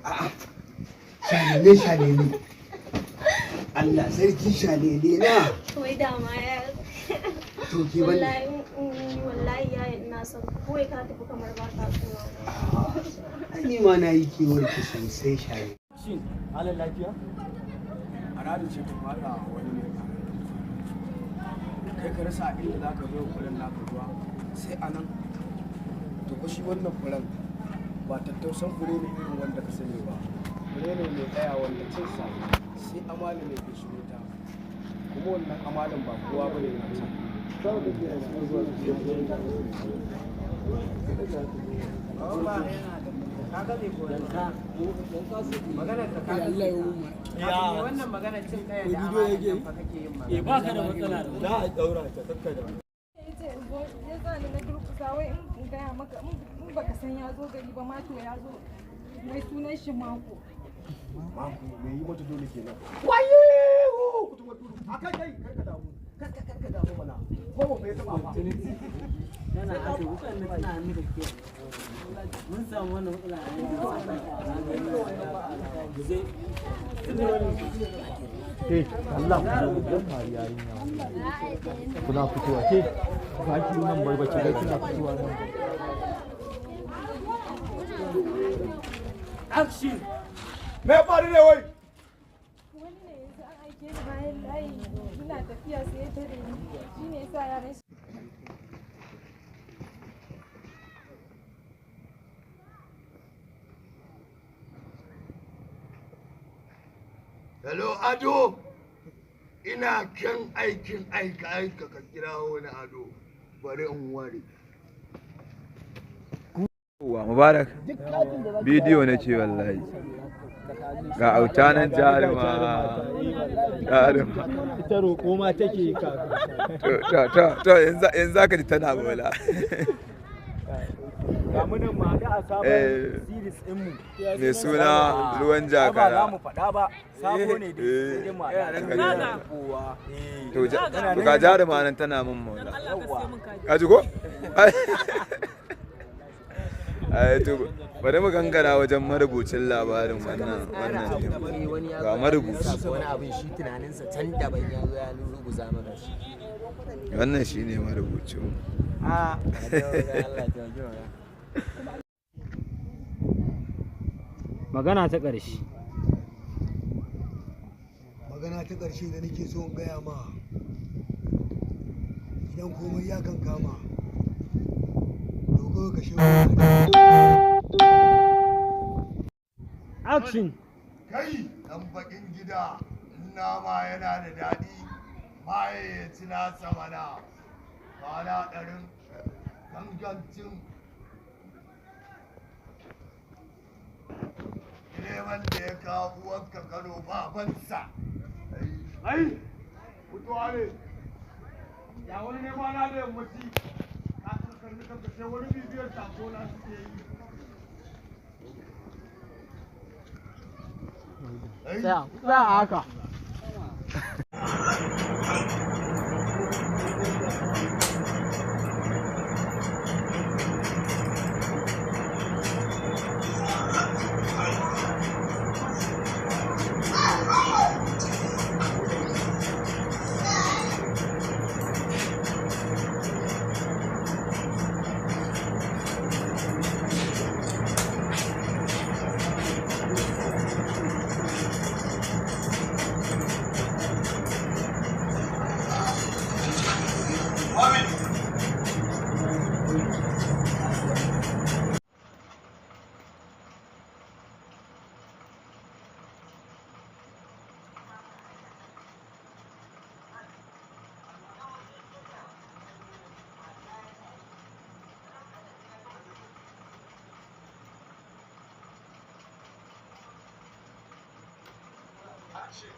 A'a, shalele shalele. Allah sarki shalele na. Wai dama ya. To ke ban. Wallahi ya ina son kawai ka tafi kamar ba ka so. Ai ni ma na yi kiwon ki sosai shalele. Shin halin lafiya? Aradu ce ta fada wani ne. Kai ka rasa inda za ka zo kullun naka ruwa sai anan. To ko shi wannan furen ba tattausan fure ne irin wanda ka sani ba. Fure ne mai tsaya wanda cin sa sai amana ne ke shigo ta. Kuma wannan amalan ba kowa bane na can. Sau da ke da su zuwa su kaga me ko magana ta kaga Allah ya wannan magana cin kaya da amana fa kake yin magana ba ka da matsala za a daura ta kakkada ya zani na durkusa wai in gaya maka in baka san ya zo gari ba ma to ya zo mai sunan shi mako me yi mata dole kenan waye kutuwa duru akai kai karka damu karka damu mana ko ba bai taba ba yana ake wukan da tana hannu da ke mun samu wannan matsala a Allah ku dan fari yarinya kuna fitowa ke ba ki nan barbace ga kina fitowa nan action me faru ne wai wani ne yanzu an aike ni bayan layi ina tafiya sai ya tare ni shine yasa yaran shi Hello Ado, ina kan aikin aika ka kira wani Ado, bari in ware. Mubarak, bidiyo na ce wallahi. Ga auta nan jaruma. ita roƙo ma take ka To yanzu zaka ji tana bola. ga munan ma da a sabon series din mu Mai suna ruwan jakara. ba za mu faɗa ba sabo ne da sai mu da kowa To ga jaruma nan tana min mola. Ka ji ko? To bari mu gangara wajen marubucin labarin wannan ga marubuci wani abin shi tunaninsa can daban ya zo ya rubuza mana shi wannan shine marubucin magana ta ƙarshe Magana ta ƙarshe da nake so in gaya ma. Idan komai ya kan kama. Dogo ka shi action Kai ɗan bakin gida, nama yana da daɗi, maye ya ci nasa mana, kwana ɗarin gangancin direban da ya kawo uwanka Kano babansa. Ai, mutuwa ne, ya wani nema na da yammaci, ka kalli kanka sai wani bibiyar sako na suke yi. tsaya haka Action!